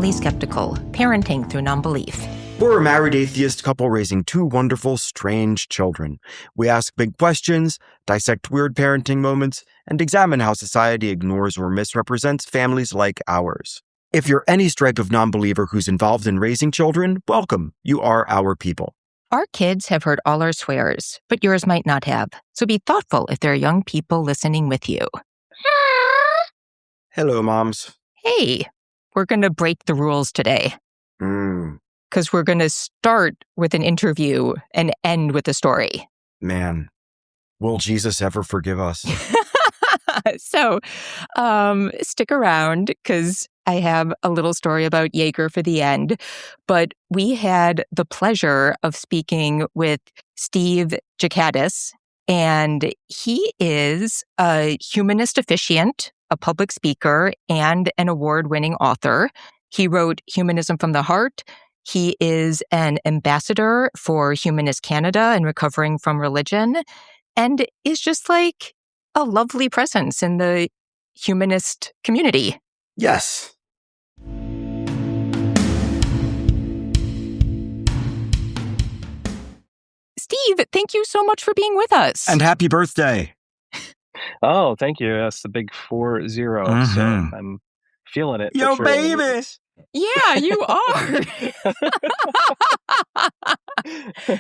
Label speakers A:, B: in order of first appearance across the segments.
A: Normally Skeptical, Parenting Through Nonbelief.
B: We're a married atheist couple raising two wonderful, strange children. We ask big questions, dissect weird parenting moments, and examine how society ignores or misrepresents families like ours. If you're any stripe of non-believer who's involved in raising children, welcome. You are our people.
A: Our kids have heard all our swears, but yours might not have. So be thoughtful if there are young people listening with you.
B: Hello, moms.
A: Hey, we're going to break the rules today. Because we're going to start with an interview and end with a story.
B: Man, will Jesus ever forgive us?
A: So, stick around because I have a little story about Jaeger for the end. But we had the pleasure of speaking with Steve Ghikadis, and he is a humanist officiant, a public speaker, and an award-winning author. He wrote Humanism from the Heart. He is an ambassador for Humanist Canada and Recovering from Religion, and is just like a lovely presence in the humanist community.
B: Yes.
A: Steve, thank you so much for being with us.
B: And happy birthday.
C: Oh, thank you. That's the big 40. So I'm feeling it.
B: Yo,
C: sure.
B: baby.
A: Yeah, you are.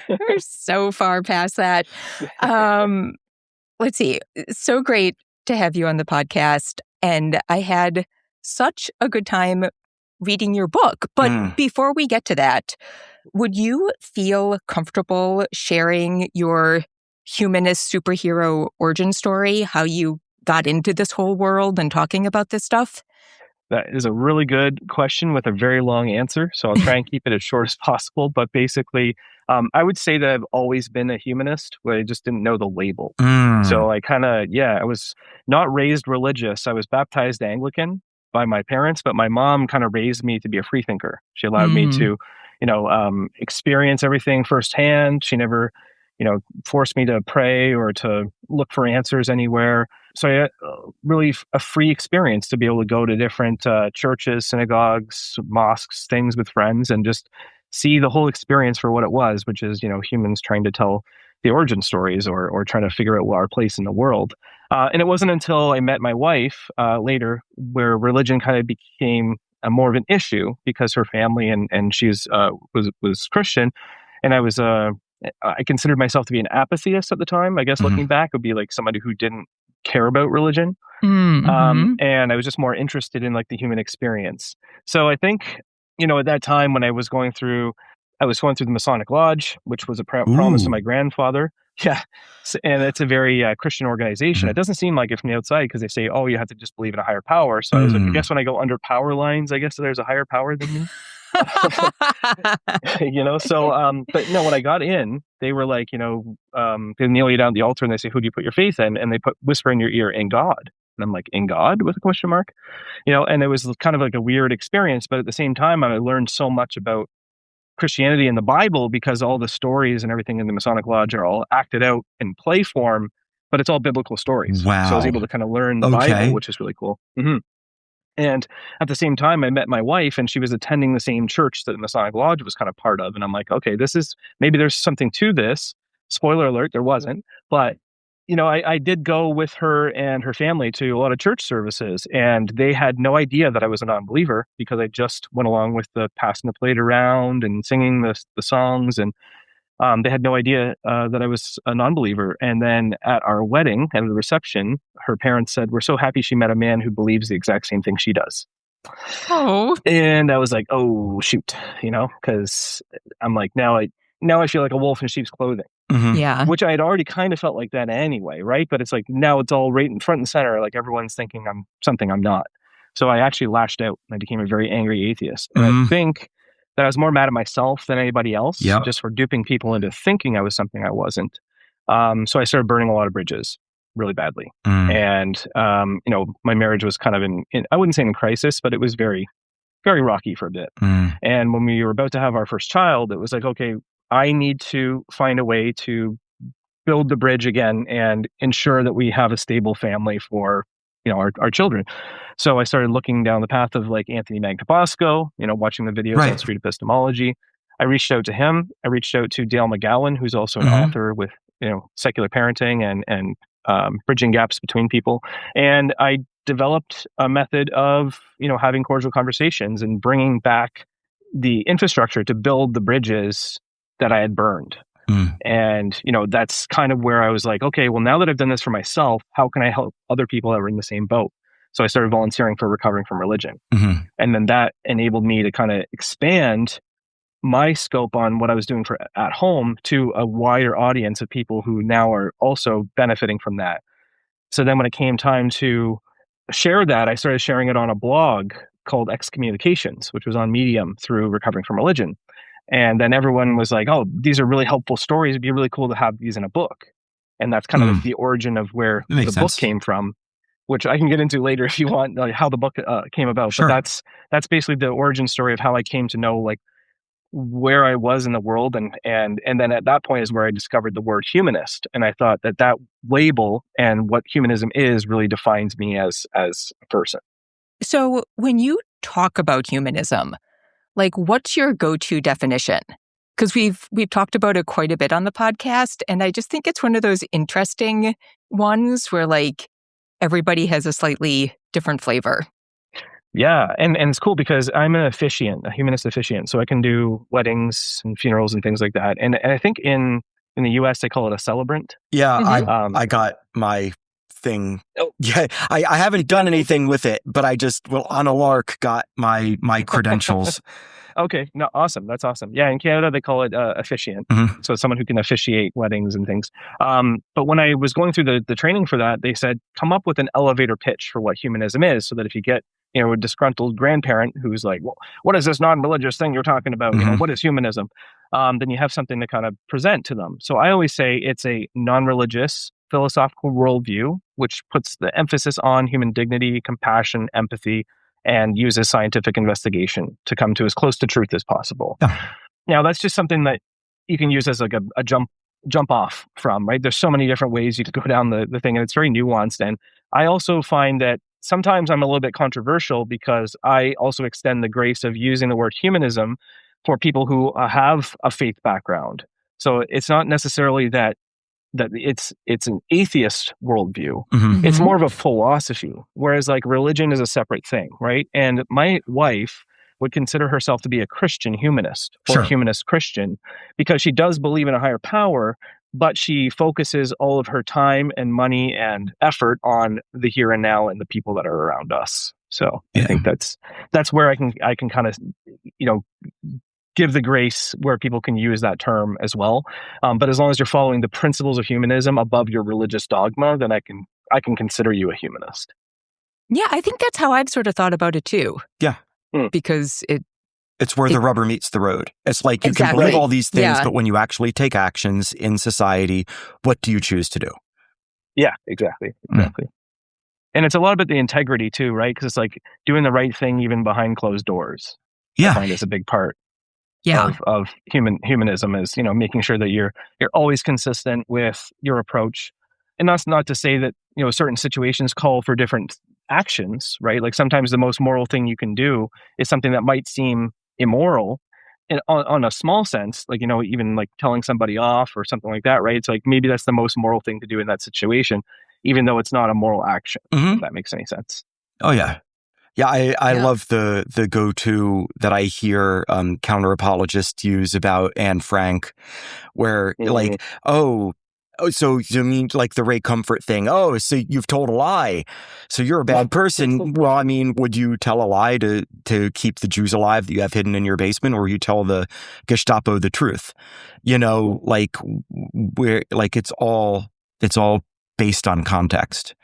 A: We're so far past that. Let's see. So great to have you on the podcast. And I had such a good time reading your book. But before we get to that, would you feel comfortable sharing your humanist superhero origin story, how you got into this whole world and talking about this stuff?
C: That is a really good question with a very long answer. So I'll try and keep it as short as possible. But basically, I would say that I've always been a humanist, but I just didn't know the label. So I I was not raised religious. I was baptized Anglican by my parents, but my mom kind of raised me to be a freethinker. She allowed me to, experience everything firsthand. She never, forced me to pray or to look for answers anywhere. So I had really a free experience to be able to go to different churches, synagogues, mosques, things with friends, and just see the whole experience for what it was, which is, humans trying to tell the origin stories or trying to figure out our place in the world. And it wasn't until I met my wife later where religion kind of became more of an issue because her family and she's was Christian, and I considered myself to be an atheist at the time. I guess looking back, would be like somebody who didn't care about religion. And I was just more interested in like the human experience. So I think, at that time when I was going through the Masonic Lodge, which was a promise to my grandfather. Yeah. And it's a very Christian organization. It doesn't seem like it from the outside because they say, oh, you have to just believe in a higher power. So I was like, I guess when I go under power lines, I guess there's a higher power than me. But no, when I got in, they were like, they kneel you down at the altar and they say, who do you put your faith in? And they whisper in your ear, in God. And I'm like, in God with a question mark, and it was kind of like a weird experience. But at the same time, I learned so much about Christianity and the Bible because all the stories and everything in the Masonic Lodge are all acted out in play form, but it's all biblical stories.
B: Wow.
C: So I was able to kind of learn the Bible, which is really cool. And at the same time, I met my wife and she was attending the same church that the Masonic Lodge was kind of part of. And I'm like, okay, maybe there's something to this. Spoiler alert, there wasn't. But, I did go with her and her family to a lot of church services, and they had no idea that I was a non-believer because I just went along with the passing the plate around and singing the songs. And they had no idea that I was a non-believer. And then at our wedding, at the reception, her parents said, we're so happy she met a man who believes the exact same thing she does.
A: Oh.
C: And I was like, oh, shoot, because I'm like, now I feel like a wolf in sheep's clothing.
A: Yeah.
C: Which I had already kind of felt like that anyway, right? But it's like, now it's all right in front and center. Like everyone's thinking I'm something I'm not. So I actually lashed out and I became a very angry atheist. And I think that I was more mad at myself than anybody else, just for duping people into thinking I was something I wasn't. So I started burning a lot of bridges really badly. And, my marriage was kind of in I wouldn't say in crisis, but it was very, very rocky for a bit. And when we were about to have our first child, it was like, okay, I need to find a way to build the bridge again and ensure that we have a stable family for our children. So I started looking down the path of like Anthony Magnabosco, watching the videos on street epistemology. I reached out to him. I reached out to Dale McGowan, who's also an author with, secular parenting and bridging gaps between people. And I developed a method of, having cordial conversations and bringing back the infrastructure to build the bridges that I had burned. And, that's kind of where I was like, okay, well, now that I've done this for myself, how can I help other people that were in the same boat? So I started volunteering for Recovering from Religion. And then that enabled me to kind of expand my scope on what I was doing for at home to a wider audience of people who now are also benefiting from that. So then when it came time to share that, I started sharing it on a blog called Excommunications, which was on Medium through Recovering from Religion. And then everyone was like, oh, these are really helpful stories. It'd be really cool to have these in a book. And that's kind of the origin of where the book came from, which I can get into later if you want, like how the book came about. Sure. But that's basically the origin story of how I came to know like where I was in the world. And then at that point is where I discovered the word humanist. And I thought that label and what humanism is really defines me as a person.
A: So when you talk about humanism, like, what's your go-to definition? Because we've talked about it quite a bit on the podcast, and I just think it's one of those interesting ones where, like, everybody has a slightly different flavor.
C: Yeah, and it's cool because I'm an officiant, a humanist officiant, so I can do weddings and funerals and things like that. And I think in the U.S. they call it a celebrant.
B: Yeah, I got my thing. Yeah, I haven't done anything with it, but I just on a lark got my credentials.
C: Okay, no, awesome. That's awesome. Yeah, in Canada they call it officiant, so someone who can officiate weddings and things. But when I was going through the training for that, they said come up with an elevator pitch for what humanism is, so that if you get a disgruntled grandparent who's like, well, what is this non-religious thing you're talking about? What is humanism? Then you have something to kind of present to them. So I always say it's a non-religious philosophical worldview, which puts the emphasis on human dignity, compassion, empathy, and uses scientific investigation to come to as close to truth as possible. Now, that's just something that you can use as like a jump off from, right? There's so many different ways you could go down the thing, and it's very nuanced. And I also find that sometimes I'm a little bit controversial because I also extend the grace of using the word humanism for people who have a faith background. So it's not necessarily that it's an atheist worldview. It's more of a philosophy, whereas like religion is a separate thing, right? And my wife would consider herself to be a Christian humanist or humanist Christian because she does believe in a higher power, but she focuses all of her time and money and effort on the here and now and the people that are around us. So I think that's where I can kind of, give the grace where people can use that term as well. But as long as you're following the principles of humanism above your religious dogma, then I can consider you a humanist.
A: Yeah, I think that's how I've sort of thought about it too.
B: Yeah.
A: Because
B: it's where the rubber meets the road. It's like you can believe all these things, but when you actually take actions in society, what do you choose to do?
C: Yeah, exactly. And it's a lot about the integrity too, right? Because it's like doing the right thing even behind closed doors.
B: Yeah.
C: I find is a big part. Of humanism is, making sure that you're always consistent with your approach. And that's not to say that, certain situations call for different actions, right? Like sometimes the most moral thing you can do is something that might seem immoral and on a small sense, like, even like telling somebody off or something like that, right? It's like maybe that's the most moral thing to do in that situation, even though it's not a moral action, if that makes any sense.
B: Oh, yeah. Yeah, I love the go-to that I hear counter-apologists use about Anne Frank, where like, so you mean like the Ray Comfort thing? Oh, so you've told a lie, so you're a bad person. Well, I mean, would you tell a lie to keep the Jews alive that you have hidden in your basement, or you tell the Gestapo the truth? Like where like it's all based on context.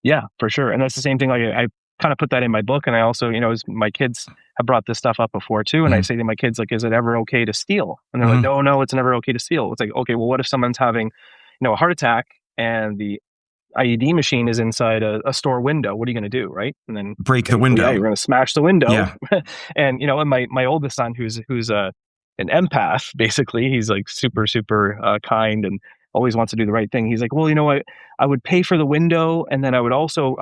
C: Yeah, for sure, and that's the same thing. Like I kind of put that in my book, and I also, my kids have brought this stuff up before too, and I say to my kids, like, is it ever okay to steal? And they're like, no, it's never okay to steal. It's like, okay, well, what if someone's having, a heart attack and the IED machine is inside a store window? What are you going to do, right? And then
B: break the window.
C: Yeah, you're going to smash the window. Yeah. And and my oldest son, who's an empath, basically, he's like super kind and always wants to do the right thing. He's like, well, I would pay for the window, and then I would also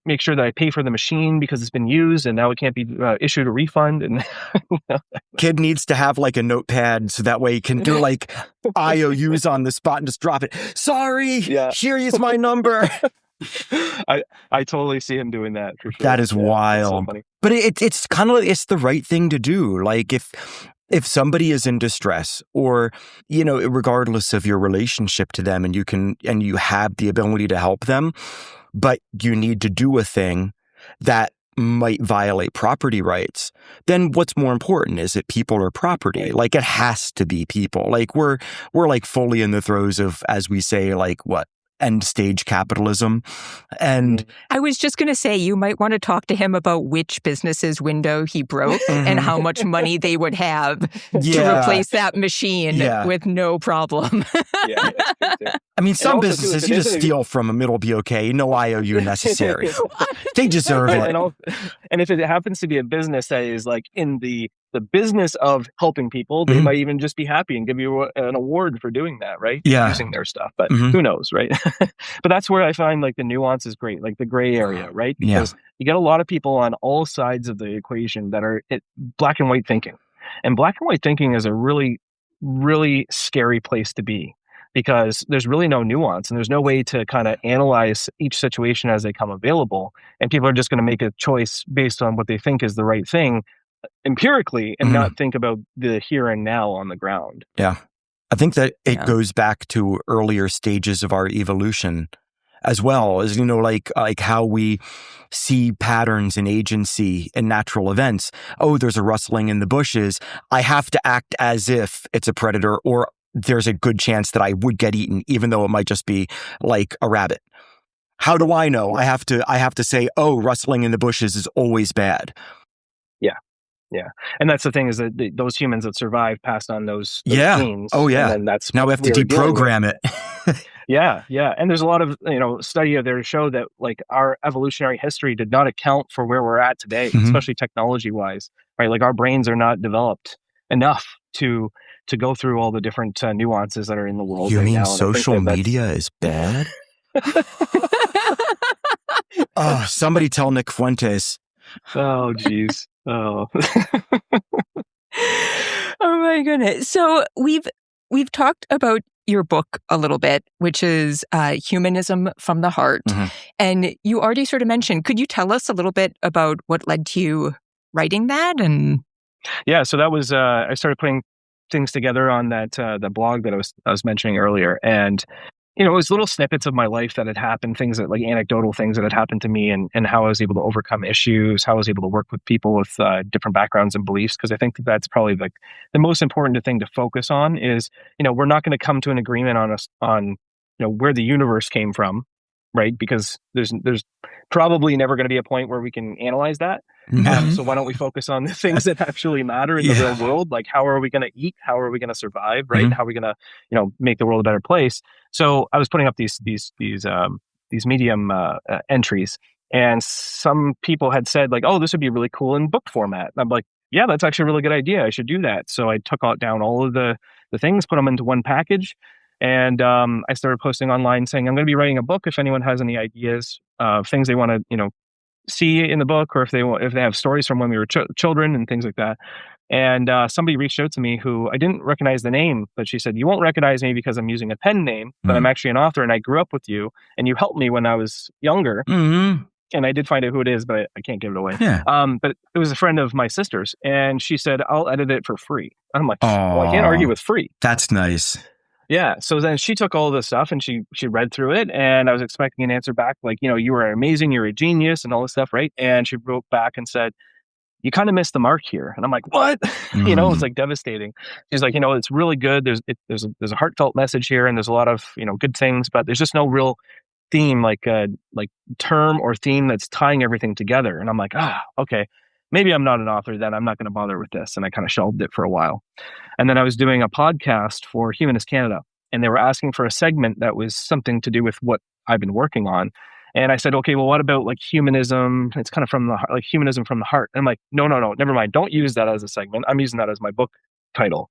C: make sure that I pay for the machine because it's been used and now it can't be issued a refund. And
B: kid needs to have like a notepad so that way he can do like IOUs on the spot and just drop it. Sorry, here is my number.
C: I totally see him doing that for sure.
B: That is wild.
C: So funny.
B: But it's kind of, it's the right thing to do. Like if somebody is in distress, or, regardless of your relationship to them, and you have the ability to help them, but you need to do a thing that might violate property rights, then what's more important? Is it people or property? Like, it has to be people. Like, we're like fully in the throes of, as we say, like, what? End stage capitalism. And
A: I was just going to say, you might want to talk to him about which business's window he broke and how much money they would have to replace that machine with no problem.
B: I mean, some businesses, you just steal from them, it'll be okay. No IOU necessary. They deserve it.
C: And if it happens to be a business that is like in the business of helping people, they might even just be happy and give you an award for doing that, right? Using their stuff. But who knows, right? But that's where I find like the nuance is great, like the gray area, right? Because you get a lot of people on all sides of the equation that are black and white thinking. And black and white thinking is a really, really scary place to be, because there's really no nuance and there's no way to kind of analyze each situation as they come available. And people are just going to make a choice based on what they think is the right thing empirically and not think about the here and now on the ground.
B: Yeah. I think that it goes back to earlier stages of our evolution, as well as, like how we see patterns in agency and natural events. Oh, there's a rustling in the bushes. I have to act as if it's a predator, or there's a good chance that I would get eaten, even though it might just be like a rabbit. How do I know? I have to say, oh, rustling in the bushes is always bad.
C: Yeah. And that's the thing, is that those humans that survive passed on those genes.
B: Oh, yeah.
C: And that's
B: now we have to deprogram it.
C: Yeah. And there's a lot of, study out there to show that like our evolutionary history did not account for where we're at today, especially technology wise, right? Like our brains are not developed enough to go through all the different nuances that are in the world.
B: You
C: right
B: mean
C: now.
B: social media is bad? Oh, somebody tell Nick Fuentes.
C: Oh, geez. Oh.
A: Oh my goodness. So we've talked about your book a little bit, which is Humanism from the Heart. And you already sort of mentioned, could you tell us a little bit about what led to you writing that? And
C: so that was I started putting things together on that the blog that I was mentioning earlier, and it was little snippets of my life that had happened, things that like anecdotal things that had happened to me, and how I was able to overcome issues, how I was able to work with people with different backgrounds and beliefs. Because I think that's probably the most important thing to focus on is, we're not going to come to an agreement on where the universe came from, right? Because there's probably never going to be a point where we can analyze that. So why don't we focus on the things that actually matter in the real world? Like, how are we going to eat? How are we going to survive? Right? How are we going to, make the world a better place? So I was putting up these Medium entries, and some people had said like, "Oh, this would be really cool in book format." And I'm like, "Yeah, that's actually a really good idea. I should do that." So I took down all of the things, put them into one package, and I started posting online saying, "I'm going to be writing a book. If anyone has any ideas, things they want to, see in the book, or if they have stories from when we were children and things like that." And somebody reached out to me who I didn't recognize the name, but she said, "You won't recognize me because I'm using a pen name, but I'm actually an author and I grew up with you and you helped me when I was younger." And I did find out who it is, but I can't give it away. But it was a friend of my sister's, and she said, "I'll edit it for free." And I'm like, "Well, I can't argue with free."
B: That's nice.
C: Yeah. So then she took all this stuff and she read through it, and I was expecting an answer back like, "You were amazing, you're a genius," and all this stuff, right? And she wrote back and said, "You kind of missed the mark here." And I'm like, "What?" It was like devastating. She's like, "It's really good. There's a heartfelt message here, and there's a lot of, good things, but there's just no real theme, like term or theme that's tying everything together." And I'm like, okay, maybe I'm not an author then. I'm not going to bother with this. And I kind of shelved it for a while. And then I was doing a podcast for Humanist Canada, and they were asking for a segment that was something to do with what I've been working on. And I said, "Okay, well, what about like humanism? It's kind of from the heart, like humanism from the heart." And I'm like, no, never mind. Don't use that as a segment. I'm using that as my book title.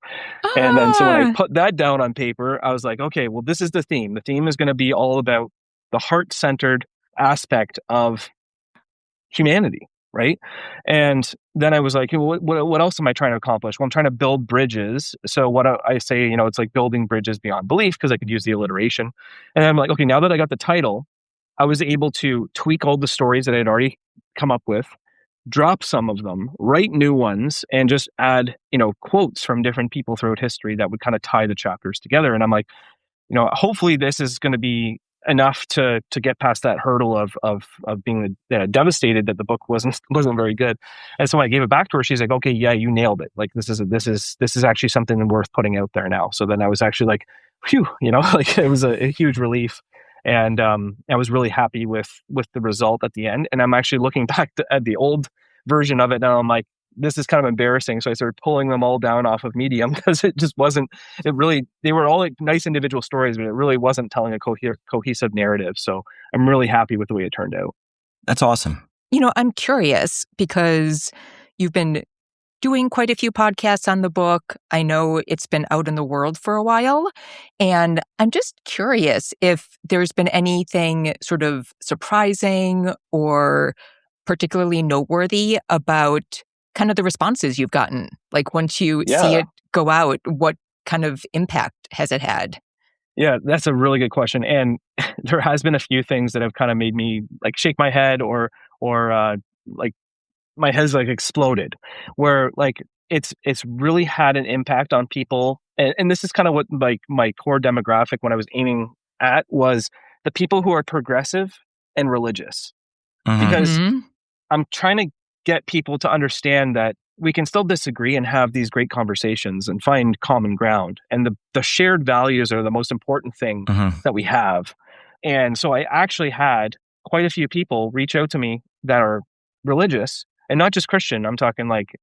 C: And then so when I put that down on paper, I was like, okay, well, this is the theme. The theme is going to be all about the heart-centered aspect of humanity, right? And then I was like, what else am I trying to accomplish? Well, I'm trying to build bridges. So what I say, it's like building bridges beyond belief, because I could use the alliteration. And I'm like, okay, now that I got the title, I was able to tweak all the stories that I had already come up with, drop some of them, write new ones, and just add, quotes from different people throughout history that would kind of tie the chapters together. And I'm like, hopefully this is going to be enough to get past that hurdle of being devastated that the book wasn't very good. And so when I gave it back to her, she's like, okay, yeah, you nailed it. Like this is actually something worth putting out there now. So then I was actually like, phew, like it was a huge relief. And I was really happy with the result at the end. And I'm actually looking back at the old version of it now. I'm like, this is kind of embarrassing. So I started pulling them all down off of Medium, because they were all like nice individual stories, but it really wasn't telling a cohesive narrative. So I'm really happy with the way it turned out.
B: That's awesome.
A: I'm curious because you've been doing quite a few podcasts on the book. I know it's been out in the world for a while. And I'm just curious if there's been anything sort of surprising or particularly noteworthy about kind of the responses you've gotten. Like once you see it go out, what kind of impact has it had?
C: Yeah, that's a really good question. And there has been a few things that have kind of made me like shake my head or like my head's like exploded, where like it's really had an impact on people. And this is kind of what like my core demographic when I was aiming at was the people who are progressive and religious. Because I'm trying to get people to understand that we can still disagree and have these great conversations and find common ground. And the shared values are the most important thing that we have. And so I actually had quite a few people reach out to me that are religious, and not just Christian. I'm talking like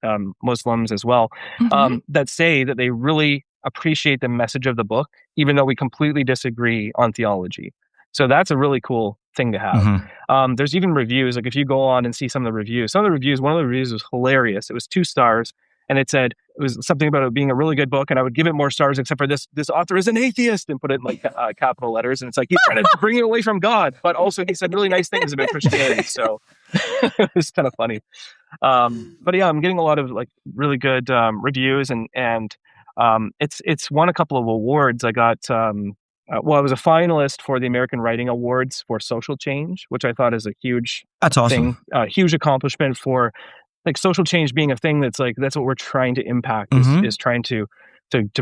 C: Muslims as well, that say that they really appreciate the message of the book, even though we completely disagree on theology. So that's a really cool thing to have. There's even reviews. Like if you go on and see one of the reviews, one of the reviews was hilarious. It was 2 stars, and it said it was something about it being a really good book, and I would give it more stars except for this author is an atheist, and put it in like capital letters. And it's like he's trying to bring it away from God, but also he said really nice things about Christianity. So it's kind of funny. But yeah, I'm getting a lot of like really good reviews, and it's won a couple of awards. I got I was a finalist for the American Writing Awards for social change, which I thought is a huge thing, huge accomplishment for like social change being a thing that's what we're trying to impact is trying to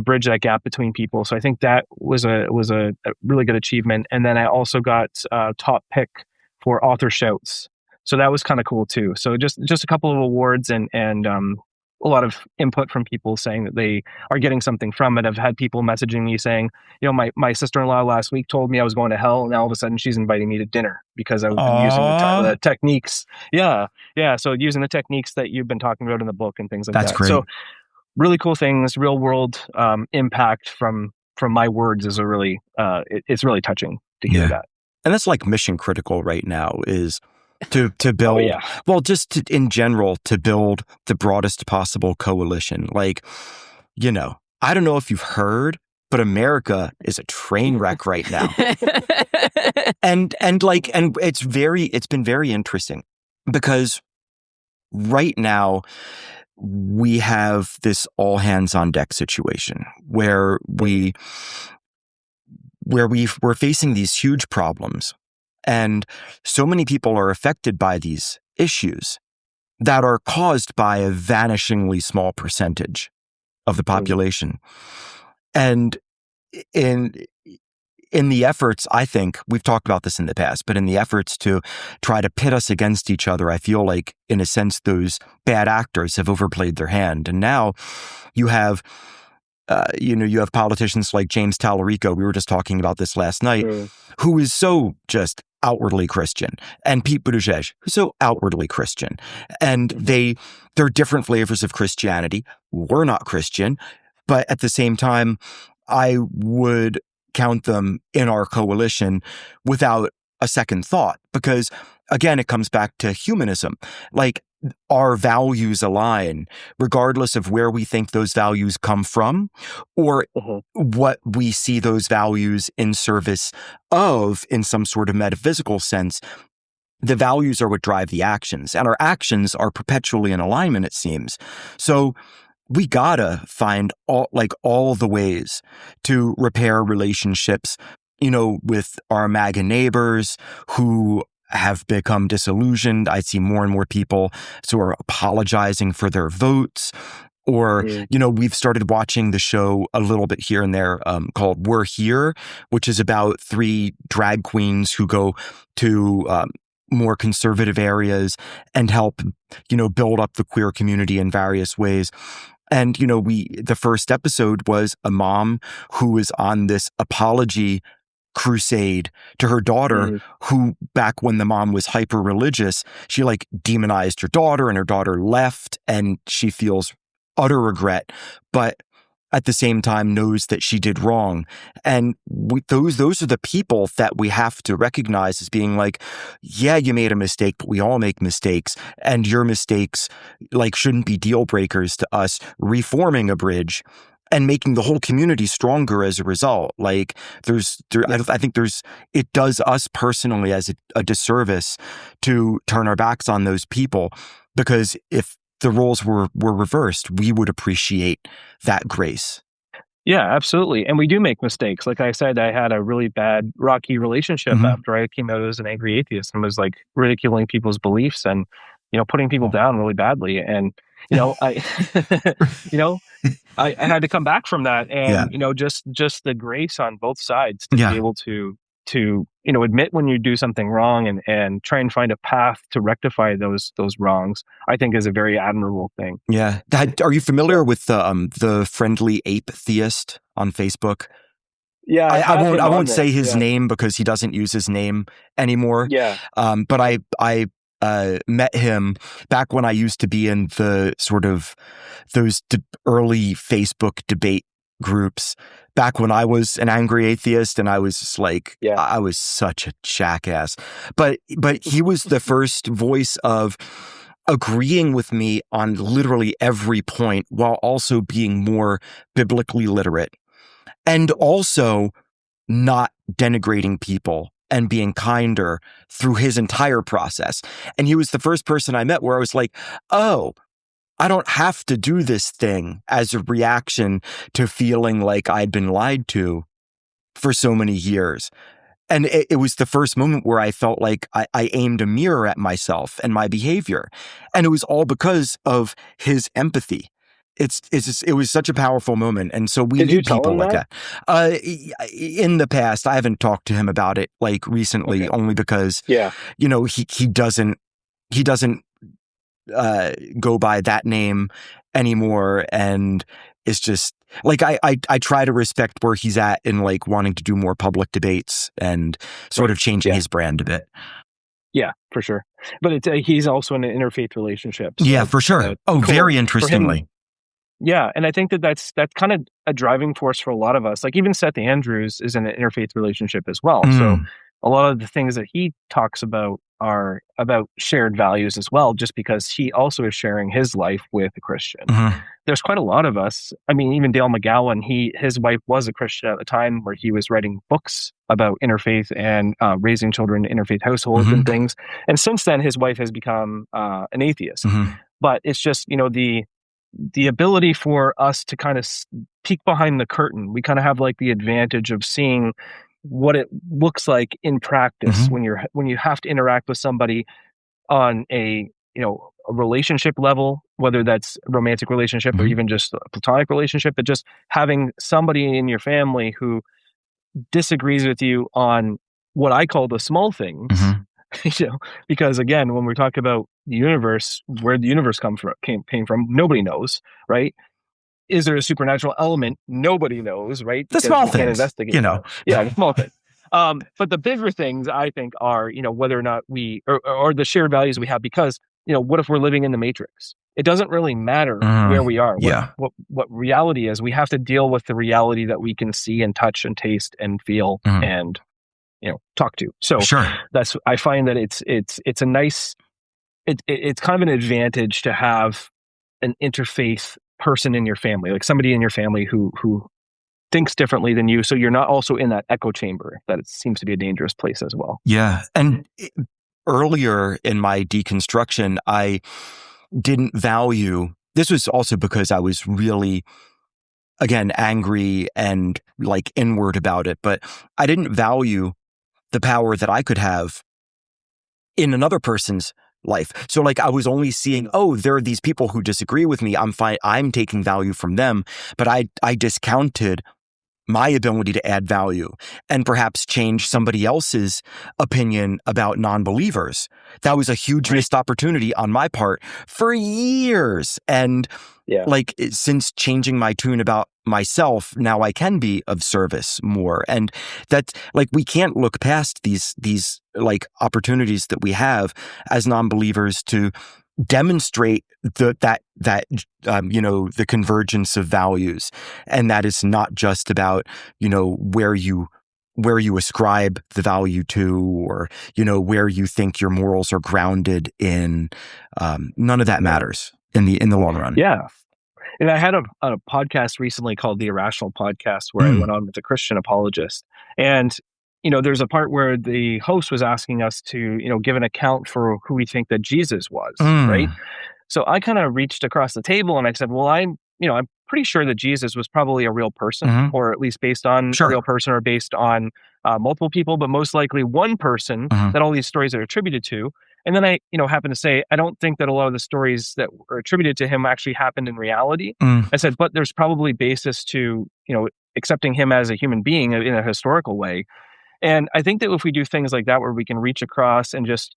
C: bridge that gap between people. So I think that was a really good achievement. And then I also got top pick for author shouts. So that was kind of cool too. So just a couple of awards and a lot of input from people saying that they are getting something from it. I've had people messaging me saying, my sister-in-law last week told me I was going to hell, and all of a sudden she's inviting me to dinner because I've been using the techniques. Yeah. So using the techniques that you've been talking about in the book and things like that.
B: That's great.
C: So really cool things, real world impact from my words is it's really touching to hear that.
B: And that's like mission critical right now is to build, in general, to build the broadest possible coalition. Like, I don't know if you've heard, but America is a train wreck right now. and it's been very interesting because right now we have this all hands on deck situation where we're facing these huge problems. And so many people are affected by these issues that are caused by a vanishingly small percentage of the population. And in the efforts, I think, we've talked about this in the past, but in the efforts to try to pit us against each other, I feel like, in a sense, those bad actors have overplayed their hand. And now you have you have politicians like James Tallarico, we were just talking about this last night, who is so just outwardly Christian, and Pete Buttigieg, who's so outwardly Christian. And they're different flavors of Christianity. We're not Christian, but at the same time, I would count them in our coalition without a second thought, because again, it comes back to humanism. Like, our values align regardless of where we think those values come from or what we see those values in service of in some sort of metaphysical sense. the values are what drive the actions, and our actions are perpetually in alignment, it seems. So we gotta find all the ways to repair relationships, with our MAGA neighbors who have become disillusioned. I see more and more people who are apologizing for their votes. Or, we've started watching the show a little bit here and there called We're Here, which is about 3 drag queens who go to more conservative areas and help, build up the queer community in various ways. And, the first episode was a mom who was on this apology crusade to her daughter, who back when the mom was hyper religious, she demonized her daughter and her daughter left, and she feels utter regret, but at the same time knows that she did wrong. And those are the people that we have to recognize as being yeah, you made a mistake, but we all make mistakes, and your mistakes shouldn't be deal breakers to us reforming a bridge and making the whole community stronger as a result. I think it does us personally as a disservice to turn our backs on those people, because if the roles were reversed, we would appreciate that grace.
C: Yeah, absolutely. And we do make mistakes. Like I said, I had a really bad, rocky relationship after I came out as an angry atheist and was ridiculing people's beliefs and, putting people down really badly. And, I, I had to come back from that. And, just the grace on both sides to be able to admit when you do something wrong and try and find a path to rectify those wrongs, I think is a very admirable thing.
B: Yeah. Are you familiar with the Friendly Ape Theist on Facebook?
C: Yeah.
B: I won't say his name because he doesn't use his name anymore.
C: Yeah.
B: But I met him back when I used to be in the sort of those early Facebook debate groups, back when I was an angry atheist, and I was just I was such a jackass. But he was the first voice of agreeing with me on literally every point while also being more biblically literate and also not denigrating people and being kinder through his entire process. And he was the first person I met where I was oh, I don't have to do this thing as a reaction to feeling like I'd been lied to for so many years. And it was the first moment where I felt like I aimed a mirror at myself and my behavior. And it was all because of his empathy. It was such a powerful moment. And so we need people like that. In the past, I haven't talked to him about it recently, only because, he doesn't go by that name anymore, and it's just I try to respect where he's at in wanting to do more public debates and sort of changing his brand a bit.
C: Yeah, for sure. But he's also in an interfaith relationship. So,
B: yeah, for sure. Very interestingly.
C: Yeah, and I think that's kind of a driving force for a lot of us. Even Seth Andrews is in an interfaith relationship as well. So a lot of the things that he talks about are about shared values as well, just because he also is sharing his life with a Christian. There's quite a lot of us. I mean, even Dale McGowan, his wife was a Christian at the time where he was writing books about interfaith and raising children in interfaith households and things. And since then, his wife has become an atheist. But it's just, the ability for us to kind of peek behind the curtain. We kind of have the advantage of seeing what it looks like in practice when you have to interact with somebody on a relationship level, whether that's a romantic relationship or even just a platonic relationship, but just having somebody in your family who disagrees with you on what I call the small things. Because again, when we talk about the universe, where the universe came from, nobody knows, right? Is there a supernatural element? Nobody knows, right?
B: The small things, investigate
C: Yeah, the small things. But the bigger things, I think, are whether or not we or the shared values we have. Because what if we're living in the Matrix? It doesn't really matter where we are. What reality is. We have to deal with the reality that we can see and touch and taste and feel and talk to. So I find that it's a nice, it's kind of an advantage to have an interfaith person in your family, somebody in your family who thinks differently than you. So you're not also in that echo chamber that it seems to be a dangerous place as well.
B: Yeah. And earlier in my deconstruction, I didn't value, this was also because I was really, again, angry and like inward about it, but I didn't value the power that I could have in another person's life. So like I was only seeing, oh, there are these people who disagree with me. I'm fine. I'm taking value from them, but I discounted my ability to add value and perhaps change somebody else's opinion about non-believers. That was a huge missed opportunity on my part for years. And like since changing my tune about myself, now I can be of service more. And that's like, we can't look past these like opportunities that we have as non-believers to demonstrate the convergence of values. And that is not just about, where you ascribe the value to, or, where you think your morals are grounded in. None of that matters in the long run.
C: Yeah. And I had a podcast recently called The Irrational Podcast where I went on with a Christian apologist. And, there's a part where the host was asking us to, give an account for who we think that Jesus was, right? So I kind of reached across the table and I said, well, I'm pretty sure that Jesus was probably a real person, or at least based on a real person, or based on multiple people, but most likely one person that all these stories are attributed to. And then I, happen to say, I don't think that a lot of the stories that were attributed to him actually happened in reality. I said, but there's probably basis to, accepting him as a human being in a historical way. And I think that if we do things like that, where we can reach across and just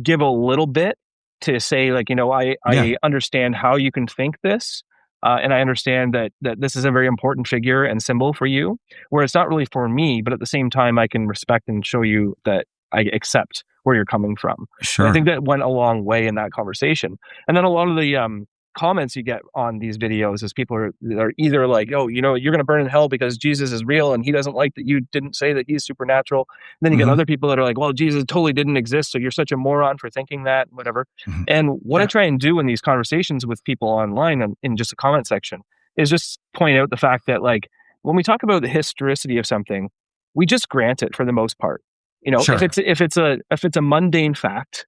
C: give a little bit to say, like, I understand how you can think this. And I understand that this is a very important figure and symbol for you, where it's not really for me, but at the same time, I can respect and show you that I accept where you're coming from.
B: Sure.
C: And I think that went a long way in that conversation. And then a lot of the comments you get on these videos is people are either like, oh, you're going to burn in hell because Jesus is real and he doesn't like that you didn't say that he's supernatural. And then you get other people that are like, well, Jesus totally didn't exist, so you're such a moron for thinking that, whatever. And what I try and do in these conversations with people online and in just a comment section is just point out the fact that, like, when we talk about the historicity of something, we just grant it for the most part. If it's a mundane fact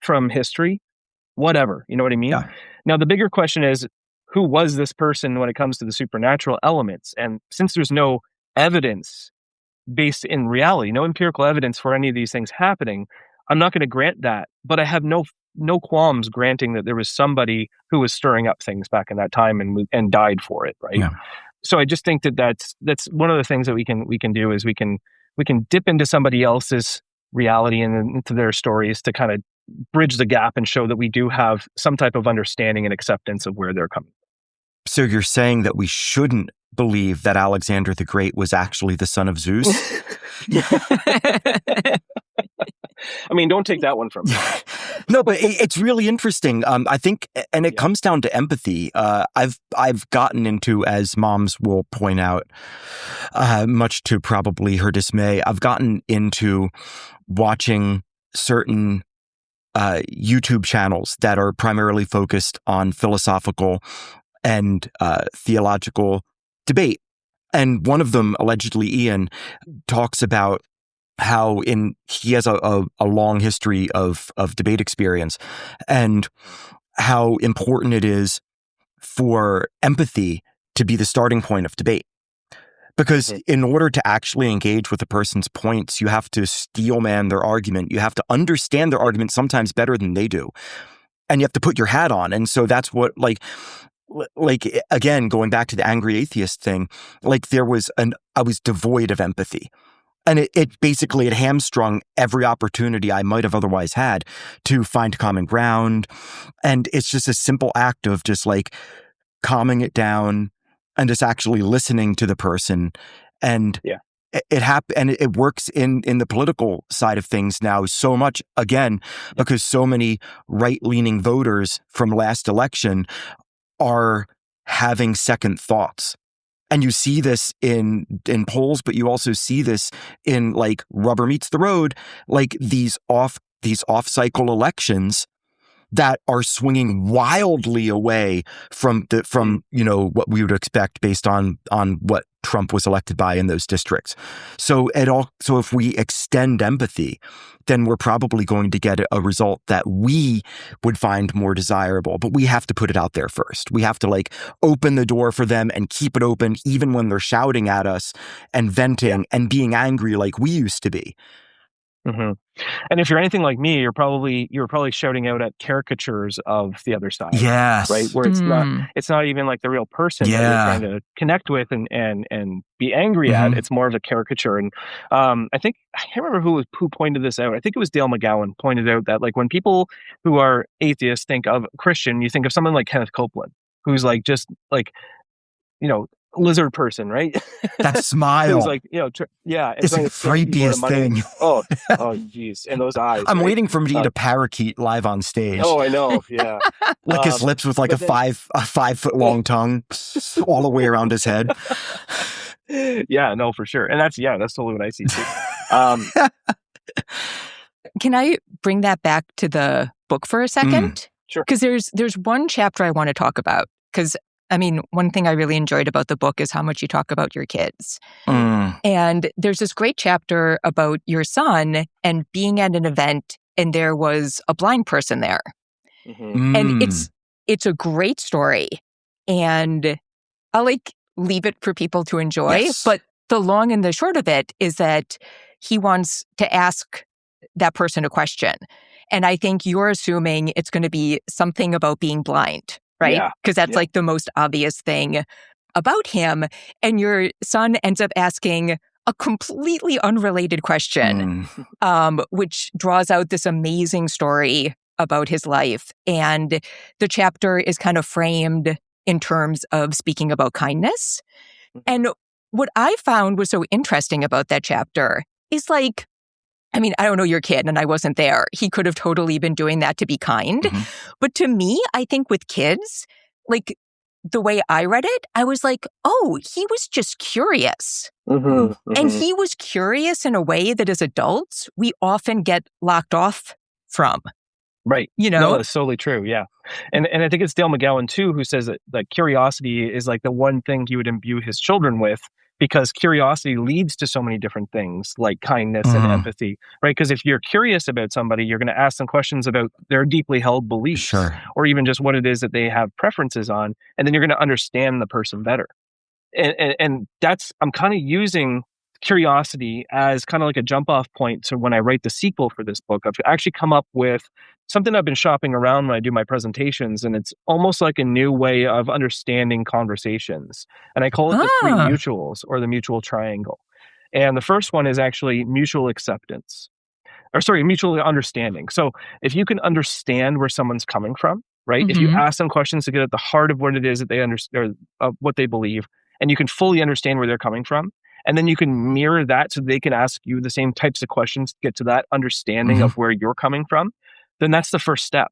C: from history, whatever, you know what I mean?
B: Yeah.
C: Now, the bigger question is, who was this person when it comes to the supernatural elements? And since there's no evidence based in reality, no empirical evidence for any of these things happening, I'm not going to grant that. But I have no qualms granting that there was somebody who was stirring up things back in that time and died for it, right?
B: Yeah.
C: So I just think that that's one of the things that we can do is we can dip into somebody else's reality and into their stories to kind of bridge the gap and show that we do have some type of understanding and acceptance of where they're coming from.
B: So you're saying that we shouldn't believe that Alexander the Great was actually the son of Zeus?
C: I mean, don't take that one from me.
B: No, but it's really interesting. I think, and it comes down to empathy. I've gotten into, as moms will point out, much to probably her dismay, I've gotten into watching certain YouTube channels that are primarily focused on philosophical and theological debate. And one of them, allegedly Ian, talks about how he has a long history of debate experience and how important it is for empathy to be the starting point of debate. Because in order to actually engage with a person's points, you have to steelman their argument. You have to understand their argument sometimes better than they do. And you have to put your hat on. And so that's what, like again, going back to the angry atheist thing, like I was devoid of empathy. And it basically hamstrung every opportunity I might have otherwise had to find common ground. And it's just a simple act of just like calming it down and just actually listening to the person. And it works in the political side of things now so much, again, because so many right-leaning voters from last election are having second thoughts. And you see this in polls, but you also see this in like rubber meets the road, like these off-cycle elections that are swinging wildly away from what we would expect based on what Trump was elected by in those districts. So if we extend empathy, then we're probably going to get a result that we would find more desirable. But we have to put it out there first. We have to like open the door for them and keep it open even when they're shouting at us and venting and being angry like we used to be.
C: Mm-hmm. And if you're anything like me, you're probably shouting out at caricatures of the other side.
B: Yes.
C: Right. Where it's not even like the real person that you're trying to connect with and be angry at. It's more of a caricature. And I can't remember who pointed this out. I think it was Dale McGowan pointed out that like when people who are atheists think of Christian, you think of someone like Kenneth Copeland, who's like just like, lizard person, right?
B: That smile.
C: It's like, it's
B: the creepiest thing.
C: Oh, geez. And those eyes.
B: I'm waiting for him to eat a parakeet live on stage.
C: Oh, I know. Yeah.
B: Lick his lips with like a 5-foot long tongue all the way around his head.
C: Yeah, no, for sure. And that's totally what I see too.
A: Can I bring that back to the book for a second?
C: Sure.
A: Because there's one chapter I want to talk about. Because I mean, one thing I really enjoyed about the book is how much you talk about your kids. And there's this great chapter about your son and being at an event and there was a blind person there. And it's a great story. And I'll leave it for people to enjoy. Yes. But the long and the short of it is that he wants to ask that person a question. And I think you're assuming it's going to be something about being blind. Right? Because that's like the most obvious thing about him. And your son ends up asking a completely unrelated question, which draws out this amazing story about his life. And the chapter is kind of framed in terms of speaking about kindness. And what I found was so interesting about that chapter is like, I mean, I don't know your kid and I wasn't there. He could have totally been doing that to be kind. But to me, I think with kids, like the way I read it, I was like, oh, he was just curious. And he was curious in a way that as adults, we often get locked off from.
C: Right. No, that's totally true. Yeah. And I think it's Dale McGowan too, who says that curiosity is like the one thing he would imbue his children with, because curiosity leads to so many different things like kindness and empathy, right? Because if you're curious about somebody, you're going to ask them questions about their deeply held beliefs or even just what it is that they have preferences on. And then you're going to understand the person better. And that's, I'm kind of using curiosity as kind of like a jump off point. So when I write the sequel for this book, I've actually come up with something I've been shopping around when I do my presentations, and it's almost like a new way of understanding conversations. And I call it the three mutuals, or the mutual triangle. And the first one is actually mutual acceptance, mutual understanding. So if you can understand where someone's coming from, right? If you ask them questions to get at the heart of what it is that they understand, or what they believe, and you can fully understand where they're coming from, and then you can mirror that so they can ask you the same types of questions to get to that understanding of where you're coming from, then that's the first step.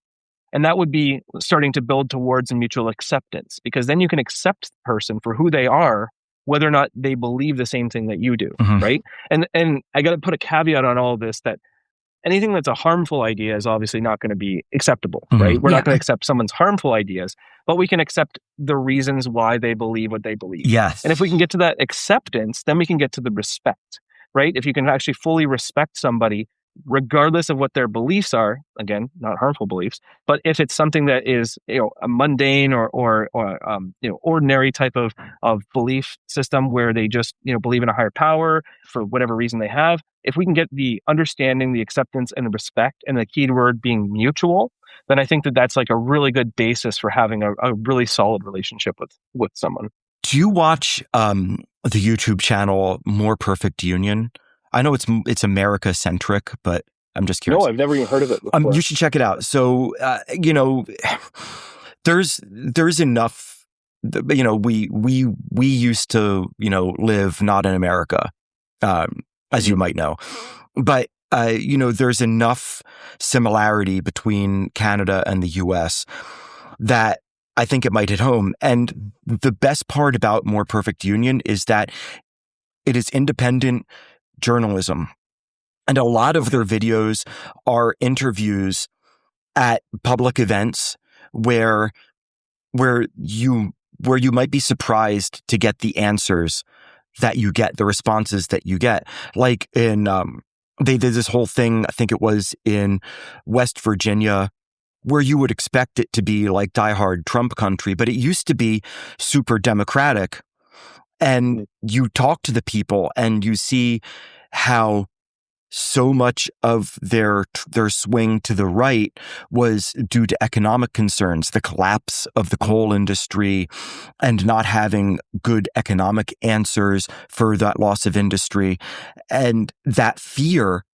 C: And that would be starting to build towards a mutual acceptance, because then you can accept the person for who they are, whether or not they believe the same thing that you do, right? And I got to put a caveat on all of this, that anything that's a harmful idea is obviously not going to be acceptable, right? We're not going to accept someone's harmful ideas, but we can accept the reasons why they believe what they believe.
B: Yes.
C: And if we can get to that acceptance, then we can get to the respect, right? If you can actually fully respect somebody, regardless of what their beliefs are, again, not harmful beliefs, but if it's something that is, a mundane or ordinary type of belief system where they just, believe in a higher power for whatever reason they have, if we can get the understanding, the acceptance, and the respect, and the key word being mutual, then I think that that's like a really good basis for having a really solid relationship with someone.
B: Do you watch the YouTube channel More Perfect Union? I know it's America centric, but I'm just curious.
C: No, I've never even heard of it before.
B: You should check it out. So, there's enough. We used to live not in America, as you might know, but there's enough similarity between Canada and the U.S. that I think it might hit home. And the best part about More Perfect Union is that it is independent journalism. And a lot of their videos are interviews at public events where you might be surprised to get the answers that you get, the responses that you get. Like in, they did this whole thing, I think it was in West Virginia, where you would expect it to be like diehard Trump country, but it used to be super democratic. And you talk to the people and you see how so much of their swing to the right was due to economic concerns, the collapse of the coal industry and not having good economic answers for that loss of industry. And that fear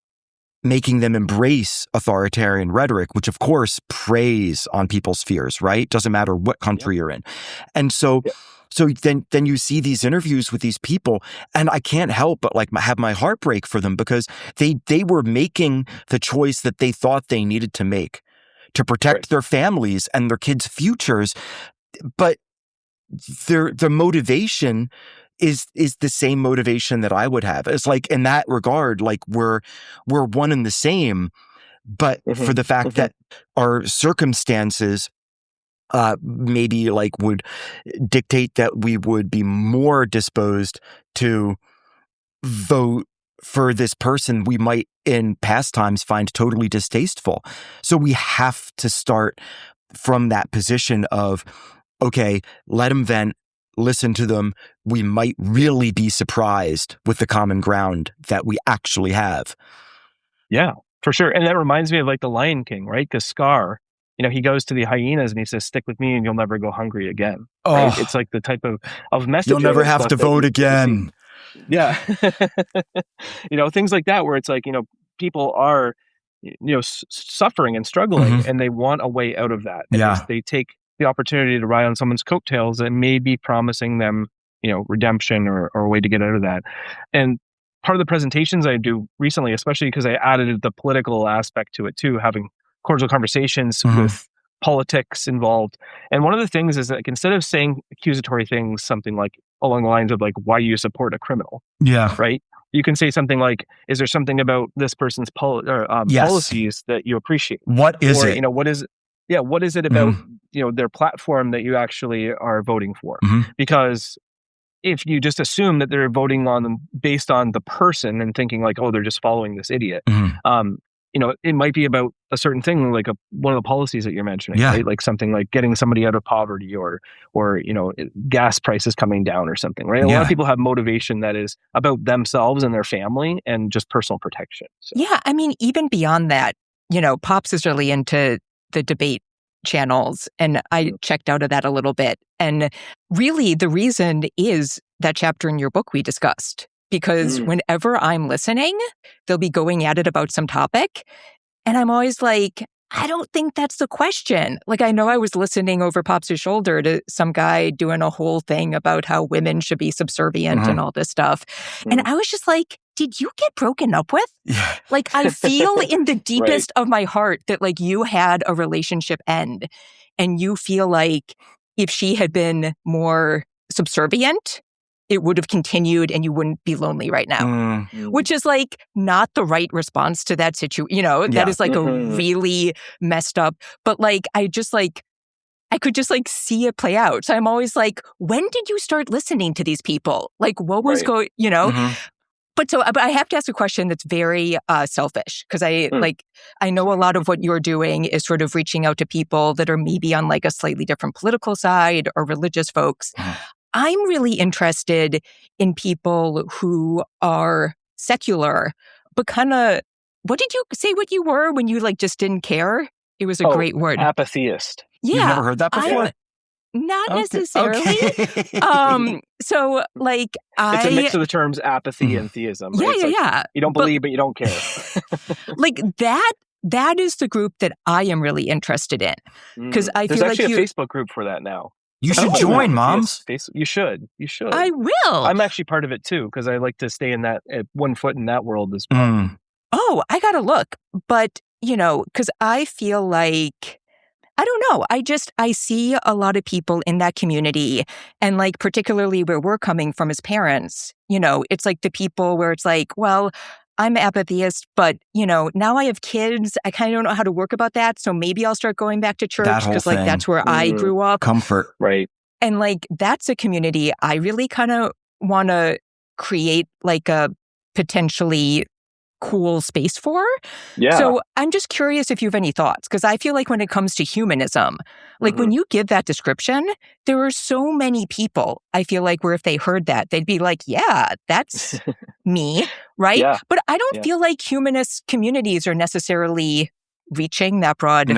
B: making them embrace authoritarian rhetoric, which of course preys on people's fears, right? Doesn't matter what country you're in. And so then you see these interviews with these people, and I can't help but like have my heart break for them, because they were making the choice that they thought they needed to make to protect their families and their kids' futures. But their motivation is the same motivation that I would have. It's like, in that regard, like we're one and the same, but for the fact that our circumstances maybe like would dictate that we would be more disposed to vote for this person we might in past times find totally distasteful. So we have to start from that position of, okay, let them vent, listen to them. We might really be surprised with the common ground that we actually have.
C: Yeah, for sure. And that reminds me of like the Lion King, right? Because Scar, he goes to the hyenas and he says, "Stick with me and you'll never go hungry again." Right?
B: Oh,
C: it's like the type of message.
B: You'll never have to vote again.
C: Yeah. Things like that, where it's like, people are, suffering and struggling and they want a way out of that. And they take the opportunity to ride on someone's coattails that may be promising them, redemption or a way to get out of that. And part of the presentations I do recently, especially because I added the political aspect to it too, having cordial conversations with politics involved. And one of the things is that, like, instead of saying accusatory things, something like along the lines of like, why you support a criminal?
B: Yeah.
C: Right. You can say something like, is there something about this person's policies that you appreciate?
B: What is it?
C: What is it about, their platform that you actually are voting for? Because if you just assume that they're voting on them based on the person and thinking like, oh, they're just following this idiot, it might be about a certain thing, like one of the policies that you're mentioning, right? Like something like getting somebody out of poverty or gas prices coming down or something, right? A lot of people have motivation that is about themselves and their family and just personal protection. So.
A: Yeah, I mean, even beyond that, Pops is really into the debate channels, and I checked out of that a little bit. And really, the reason is that chapter in your book we discussed. Because whenever I'm listening, they'll be going at it about some topic. And I'm always like, I don't think that's the question. Like, I know I was listening over Pops' shoulder to some guy doing a whole thing about how women should be subservient and all this stuff. And I was just like, did you get broken up with?
B: Yeah.
A: Like, I feel in the deepest of my heart that like you had a relationship end and you feel like if she had been more subservient, it would have continued and you wouldn't be lonely right now, which is like not the right response to that situation. That is like a really messed up, but like, I could just like see it play out. So I'm always like, when did you start listening to these people? Like what was going, But I have to ask a question that's very selfish, because I know a lot of what you're doing is sort of reaching out to people that are maybe on like a slightly different political side or religious folks. I'm really interested in people who are secular, but kind of, what did you say what you were when you like just didn't care? It was a great word.
C: Apatheist.
A: Yeah.
B: You've never heard that before?
A: Not necessarily.
B: Okay.
A: So like
C: it's a mix of the terms apathy and theism. Right?
A: Yeah.
C: You don't believe, but you don't care.
A: Like that is the group that I am really interested in. Because I feel like
C: there's actually a Facebook group for that now.
B: You should join, moms.
C: You should.
A: I will.
C: I'm actually part of it too, because I like to stay in that 1 foot in that world as well.
A: Oh, I gotta look. But, because I feel like, I don't know. I see a lot of people in that community, and like particularly where we're coming from as parents, it's like the people where it's like, well, I'm apatheist, but, now I have kids. I kind of don't know how to work about that. So maybe I'll start going back to church because like that's where I grew up.
B: Comfort.
C: Right.
A: And like, that's a community I really kind of want to create like a potentially cool space for.
C: Yeah.
A: So I'm just curious if you have any thoughts, because I feel like when it comes to humanism, like when you give that description, there are so many people, I feel like, where if they heard that, they'd be like, yeah, that's me, right?
C: Yeah.
A: But I don't feel like humanist communities are necessarily reaching that broad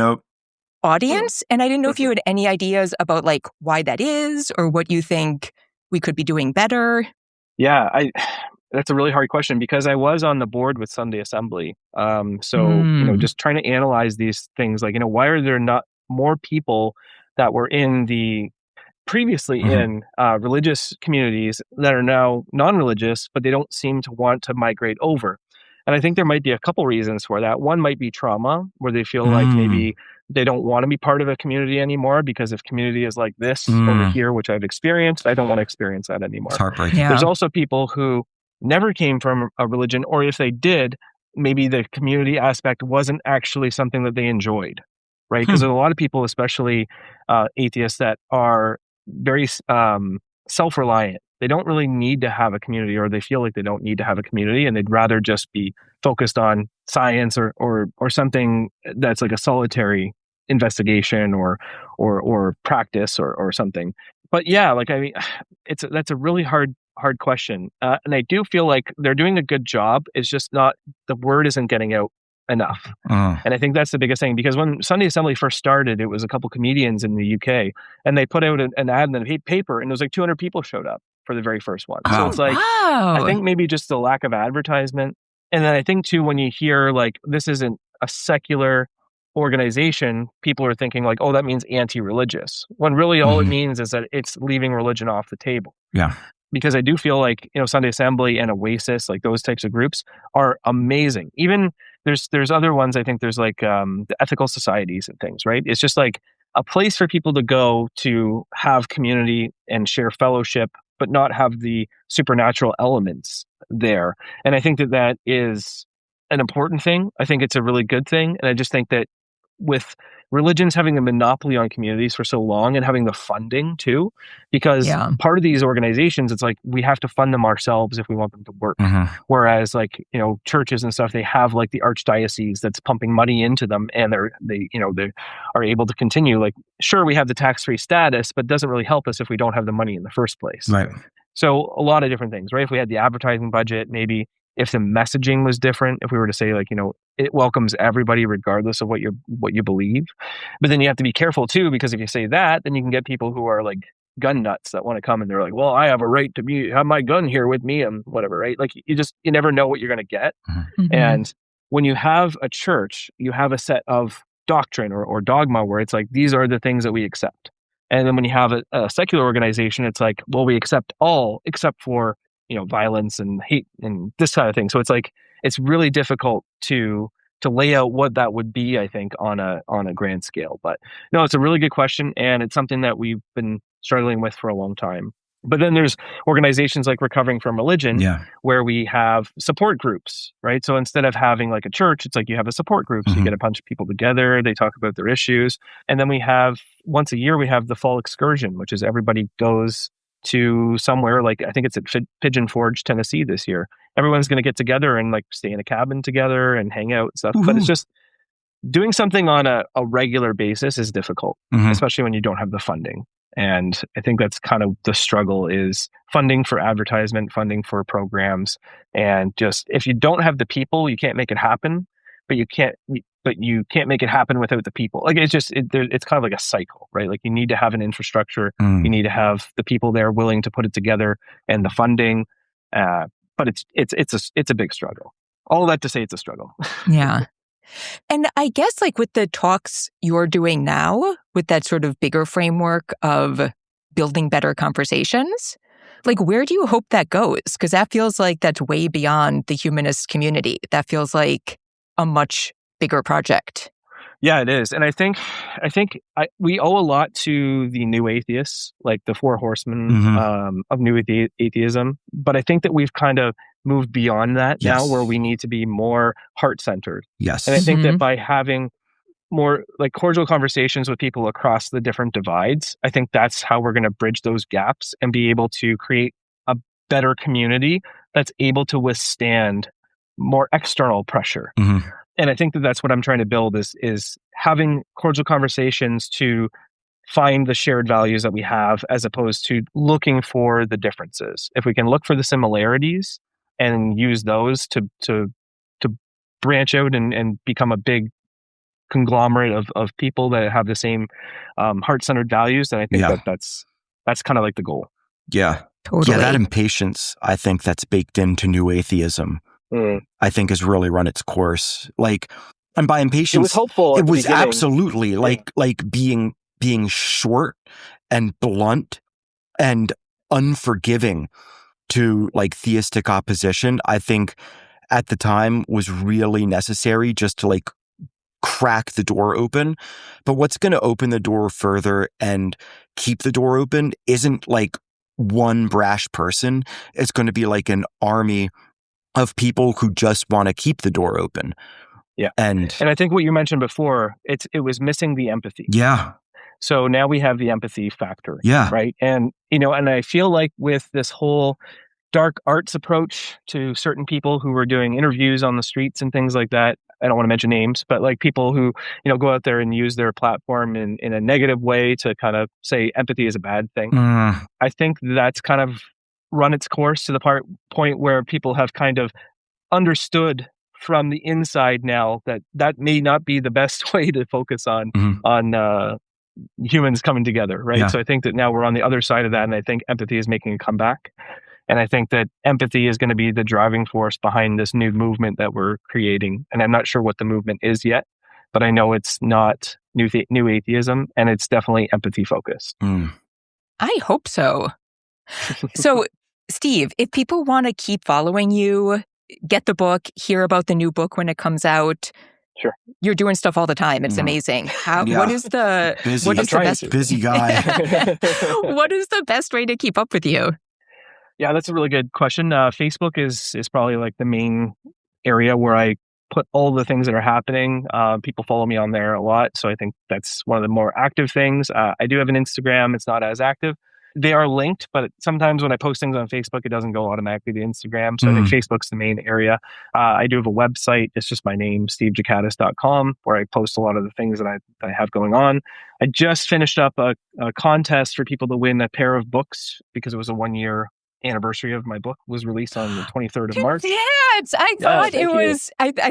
A: audience. And I didn't know if you had any ideas about like why that is or what you think we could be doing better.
C: Yeah, that's a really hard question because I was on the board with Sunday Assembly. Just trying to analyze these things, like, why are there not more people that were previously in religious communities that are now non-religious, but they don't seem to want to migrate over. And I think there might be a couple reasons for that. One might be trauma, where they feel like maybe they don't want to be part of a community anymore because if community is like this over here, which I've experienced, I don't want to experience that anymore.
B: It's heartbreaking.
A: Yeah.
C: There's also people who never came from a religion, or if they did, maybe the community aspect wasn't actually something that they enjoyed, right? Because there's a lot of people, especially atheists, that are very self-reliant. They don't really need to have a community, or they feel like they don't need to have a community, and they'd rather just be focused on science or something that's like a solitary investigation or practice or something. But yeah, like, I mean, that's a really hard question. And I do feel like they're doing a good job. It's just the word isn't getting out enough. And I think that's the biggest thing, because when Sunday Assembly first started, it was a couple comedians in the UK, and they put out an ad in the paper, and it was like 200 people showed up for the very first one. So it's like, I think maybe just the lack of advertisement. And then I think too, when you hear like, this isn't a secular organization, people are thinking like, oh, that means anti-religious, when really all it means is that it's leaving religion off the table.
B: Yeah.
C: Because I do feel like, Sunday Assembly and Oasis, like those types of groups are amazing. Even there's other ones, I think there's like the ethical societies and things, right? It's just like a place for people to go to have community and share fellowship, but not have the supernatural elements there. And I think that is an important thing. I think it's a really good thing. And I just think that with religions having a monopoly on communities for so long, and having the funding too, because part of these organizations, it's like we have to fund them ourselves if we want them to work. Whereas like, churches and stuff, they have like the archdiocese that's pumping money into them, and they are able to continue. Like, sure, we have the tax-free status, but it doesn't really help us if we don't have the money in the first place.
B: Right.
C: So a lot of different things, right? If we had the advertising budget, maybe if the messaging was different, if we were to say like, it welcomes everybody regardless of what you believe. But then you have to be careful too, because if you say that, then you can get people who are like gun nuts that want to come and they're like, well, I have a right to have my gun here with me and whatever, right? Like you never know what you're going to get. And when you have a church, you have a set of doctrine or dogma where it's like, these are the things that we accept. And then when you have a secular organization, it's like, well, we accept all except for violence and hate and this kind of thing. So it's like, it's really difficult to lay out what that would be, I think, on a grand scale. But no, it's a really good question, and it's something that we've been struggling with for a long time. But then there's organizations like Recovering from Religion, where we have support groups, right? So instead of having like a church, it's like you have a support group. So you get a bunch of people together, they talk about their issues. And then we have, once a year, we have the Fall Excursion, which is everybody goes to somewhere, like I think it's at Pigeon Forge, Tennessee this year. Everyone's going to get together and like stay in a cabin together and hang out and stuff. But it's just doing something on a regular basis is difficult, especially when you don't have the funding. And I think that's kind of the struggle, is funding for advertisement, funding for programs. And just, if you don't have the people, you can't make it happen, but you can't make it happen without the people. Like it's kind of like a cycle, right? Like you need to have an infrastructure, you need to have the people there willing to put it together and the funding. But it's a big struggle. All that to say, it's a struggle.
A: Yeah. And I guess like with the talks you're doing now, with that sort of bigger framework of building better conversations, like where do you hope that goes? Because that feels like that's way beyond the humanist community. That feels like a much bigger project.
C: Yeah, it is. And I think we owe a lot to the new atheists, like the four horsemen of new atheism. But I think that we've kind of moved beyond that now, where we need to be more heart-centered.
B: Yes.
C: And I think that by having more like cordial conversations with people across the different divides, I think that's how we're going to bridge those gaps and be able to create better community that's able to withstand more external pressure.
B: Mm-hmm.
C: And I think that that's what I'm trying to build is having cordial conversations to find the shared values that we have, as opposed to looking for the differences. If we can look for the similarities and use those to branch out and become a big conglomerate of people that have the same heart-centered values, then I think that's kind of like the goal.
B: Yeah.
A: Totally.
B: Yeah, that impatience, I think that's baked into new atheism, I think has really run its course. Like, and by impatience,
C: it was hopeful.
B: It was absolutely like being short and blunt and unforgiving to like theistic opposition. I think at the time was really necessary just to like crack the door open. But what's going to open the door further and keep the door open isn't like one brash person. It's going to be like an army of people who just want to keep the door open.
C: Yeah.
B: And
C: I think what you mentioned before, it was missing the empathy.
B: Yeah.
C: So now we have the empathy factor.
B: Yeah.
C: Right. And, and I feel like with this whole dark arts approach to certain people who were doing interviews on the streets and things like that, I don't want to mention names, but like people who, go out there and use their platform in a negative way to kind of say empathy is a bad thing. I think that's kind of run its course to the point where people have kind of understood from the inside now that may not be the best way to focus on humans coming together, right? Yeah. So I think that now we're on the other side of that, and I think empathy is making a comeback. And I think that empathy is going to be the driving force behind this new movement that we're creating. And I'm not sure what the movement is yet, but I know it's not new atheism, and it's definitely empathy focused.
A: I hope so. So, Steve, if people want to keep following you, get the book, hear about the new book when it comes out.
C: Sure.
A: You're doing stuff all the time. It's amazing. What is the best
B: busy guy?
A: What is the best way to keep up with you?
C: Yeah, that's a really good question. Facebook is probably like the main area where I put all the things that are happening. People follow me on there a lot, so I think that's one of the more active things. I do have an Instagram. It's not as active. They are linked, but sometimes when I post things on Facebook, it doesn't go automatically to Instagram. So I think Facebook's the main area. I do have a website. It's just my name, stevegikadis.com, where I post a lot of the things that I have going on. I just finished up a contest for people to win a pair of books because it was a 1-year anniversary of my book. Was released on the 23rd of March.
A: Congrats! I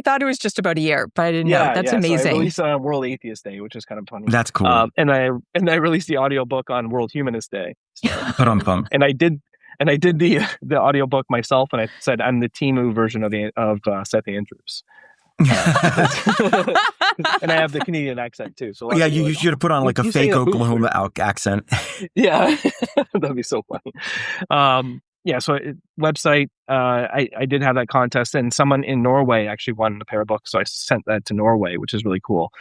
A: thought it was just about a year, but I didn't know. That's amazing.
C: So I released on World Atheist Day, which is kind of funny.
B: That's cool.
C: And I released the audiobook on World Humanist Day. So.
B: And
C: I did the audiobook myself, and I said I'm the Timu version of Seth Andrews. And I have the Canadian accent too. So
B: you should have put on like a fake Oklahoma accent.
C: Yeah, that'd be so funny. So website. I did have that contest, and someone in Norway actually won a pair of books. So I sent that to Norway, which is really cool.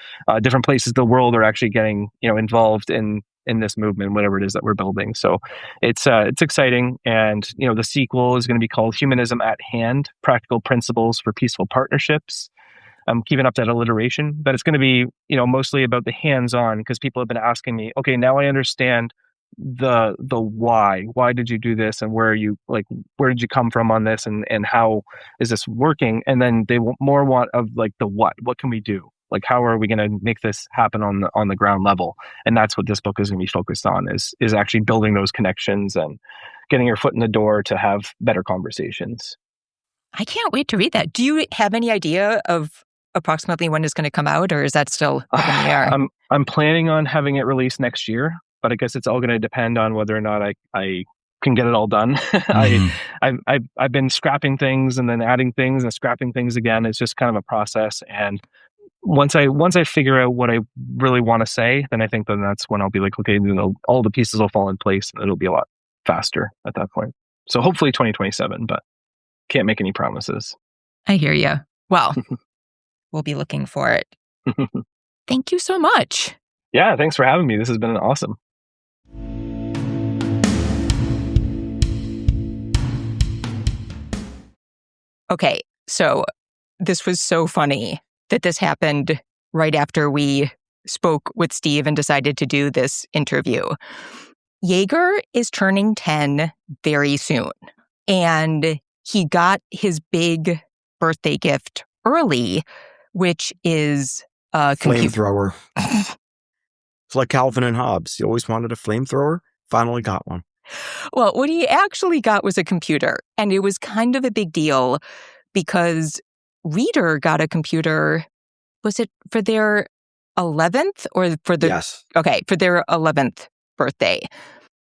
C: Different places of the world are actually getting involved in this movement, whatever it is that we're building. So it's exciting, and the sequel is going to be called Humanism at Hand: Practical Principles for Peaceful Partnerships. I'm keeping up that alliteration, but it's going to be, mostly about the hands-on, because people have been asking me, okay, now I understand the why. Why did you do this, and where did you come from on this, and how is this working? And then they more want of like the what. What can we do? Like, how are we going to make this happen on the ground level? And that's what this book is going to be focused on, is actually building those connections and getting your foot in the door to have better conversations.
A: I can't wait to read that. Do you have any idea of approximately when it's going to come out, or is that still up in the air?
C: I'm planning on having it released next year, but I guess it's all going to depend on whether or not I can get it all done. I've been scrapping things and then adding things and scrapping things again. It's just kind of a process, and once I figure out what I really want to say, then I think that's when I'll be like, okay, all the pieces will fall in place, and it'll be a lot faster at that point. So hopefully 2027, but can't make any promises.
A: I hear you. Well, we'll be looking for it. Thank you so much.
C: Yeah, thanks for having me. This has been awesome.
A: Okay, so this was so funny that this happened right after we spoke with Steve and decided to do this interview. Jaeger is turning 10 very soon. And he got his big birthday gift early, which is a
B: flamethrower. It's like Calvin and Hobbes. He always wanted a flamethrower, finally got one.
A: Well, what he actually got was a computer. And it was kind of a big deal because Reader got a computer. Was it for their 11th or for the...
B: Yes.
A: Okay, for their 11th birthday.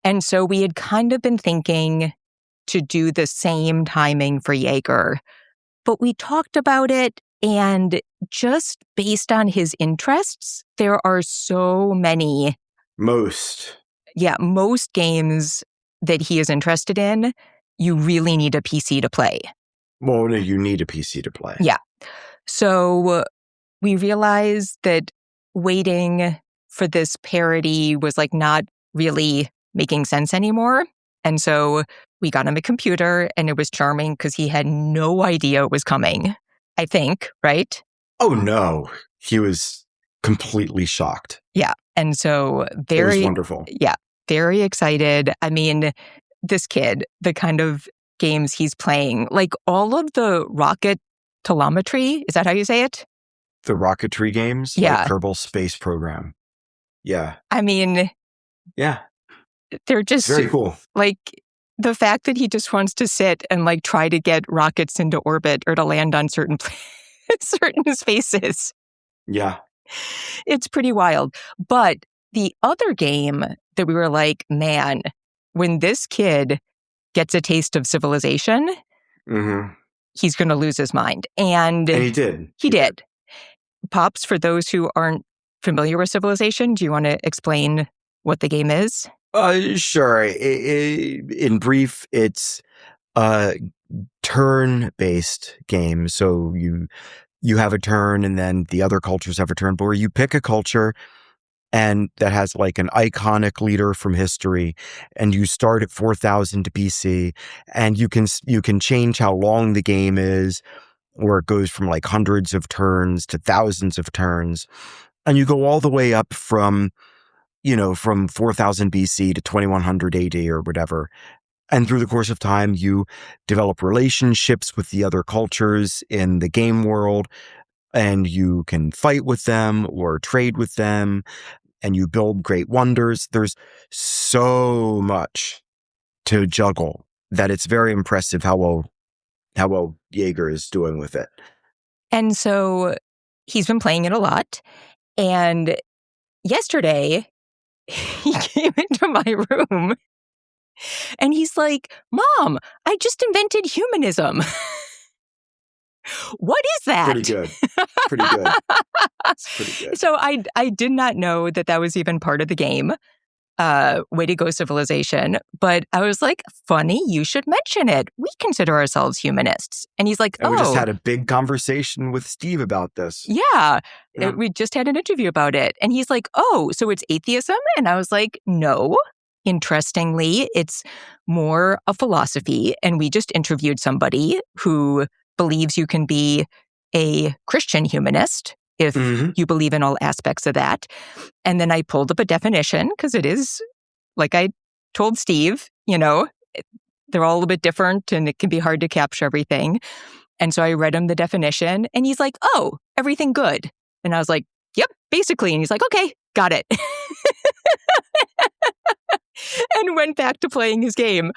A: And so we had kind of been thinking to do the same timing for Jaeger. But we talked about it, and just based on his interests, there are so many...
B: Most
A: games that he is interested in, you really need a PC to play.
B: Well, no, you need a PC to play.
A: Yeah. So we realized that waiting for this parody was like not really making sense anymore. And so we got him a computer, and it was charming because he had no idea it was coming, I think, right?
B: Oh, no. He was completely shocked.
A: Yeah. And so
B: it was wonderful.
A: Yeah. Very excited. I mean, this kid, the kind of games he's playing, like all of the rocket telemetry, is that how you say it?
B: The rocketry games?
A: Yeah.
B: Like Kerbal Space Program. Yeah.
A: I mean...
B: Yeah.
A: They're just...
B: Very cool.
A: Like, the fact that he just wants to sit and like try to get rockets into orbit or to land on certain spaces.
B: Yeah.
A: It's pretty wild. But the other game that we were like, man, when this kid gets a taste of civilization, he's going to lose his mind. And
B: he did.
A: He did. Pops, for those who aren't familiar with Civilization, do you want to explain what the game is?
B: Sure. In brief, it's a turn-based game. So you have a turn, and then the other cultures have a turn, but where you pick a culture and that has like an iconic leader from history, and you start at 4000 BC, and you can change how long the game is, or it goes from like hundreds of turns to thousands of turns, and you go all the way up from 4000 BC to 2100 AD or whatever. And through the course of time, you develop relationships with the other cultures in the game world, and you can fight with them or trade with them, and you build great wonders. There's so much to juggle that it's very impressive how well Jaeger is doing with it.
A: And so he's been playing it a lot. And yesterday, he came into my room and he's like, "Mom, I just invented humanism." What is that?
B: Pretty good. Pretty good. It's pretty good.
A: So I did not know that was even part of the game. Way to go, Civilization. But I was like, funny, you should mention it. We consider ourselves humanists. And he's like,
B: we just had a big conversation with Steve about this.
A: Yeah. We just had an interview about it. And he's like, oh, so it's atheism? And I was like, no. Interestingly, it's more a philosophy. And we just interviewed somebody who believes you can be a Christian humanist if you believe in all aspects of that. And then I pulled up a definition because it is, like I told Steve, they're all a bit different and it can be hard to capture everything. And so I read him the definition and he's like, oh, everything good. And I was like, yep, basically. And he's like, okay, got it. And went back to playing his game.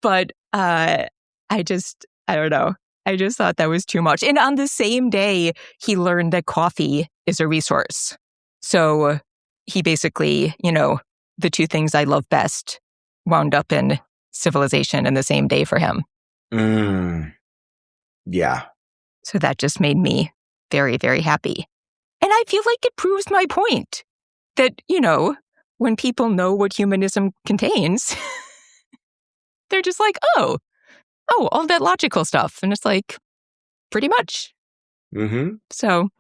A: But I don't know. I just thought that was too much. And on the same day, he learned that coffee is a resource. So he basically, the two things I love best wound up in Civilization in the same day for him.
B: Yeah.
A: So that just made me very, very happy. And I feel like it proves my point that, when people know what humanism contains, they're just like, oh, all that logical stuff. And it's like, pretty much. So,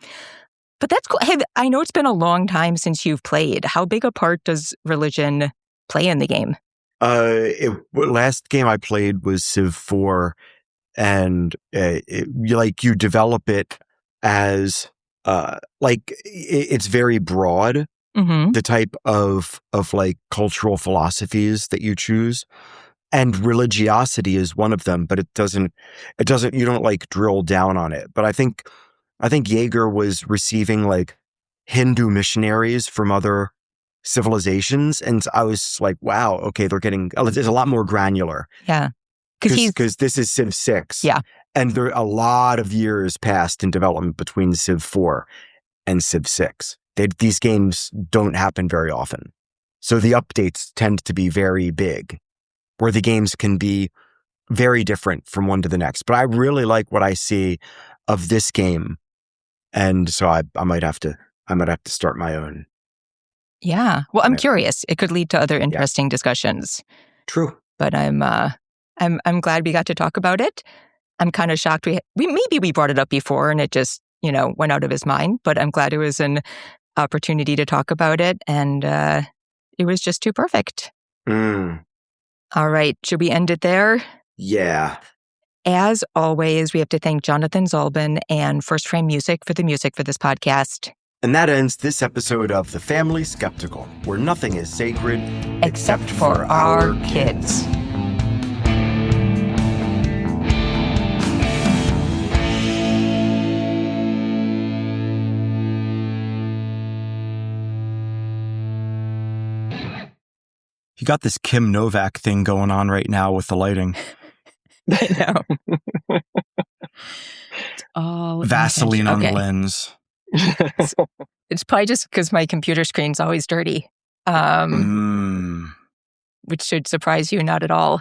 A: but that's cool. Hey, I know it's been a long time since you've played. How big a part does religion play in the game?
B: Last game I played was Civ 4, and you develop it as it's very broad. The type of like cultural philosophies that you choose. And religiosity is one of them, but it doesn't, you don't like drill down on it. But I think Jaeger was receiving like Hindu missionaries from other civilizations. And I was like, wow, okay, it's a lot more granular.
A: Yeah.
B: Because this is Civ 6.
A: Yeah.
B: And there are a lot of years passed in development between Civ 4 and Civ 6. These games don't happen very often. So the updates tend to be very big, where the games can be very different from one to the next. But I really like what I see of this game. And so I might have to start my own.
A: Yeah. Well, I'm curious. It could lead to other interesting discussions.
B: True.
A: But I'm glad we got to talk about it. I'm kind of shocked we brought it up before and it just, went out of his mind, but I'm glad it was an opportunity to talk about it, and it was just too perfect. All right. Should we end it there?
B: Yeah.
A: As always, we have to thank Jonathan Zalbin and First Frame Music for the music for this podcast.
B: And that ends this episode of The Family Skeptical, where nothing is sacred
A: except for our kids.
B: You got this Kim Novak thing going on right now with the lighting.
A: I know. Oh,
B: Vaseline on the lens.
A: It's probably just because my computer screen's always dirty, which should surprise you not at all.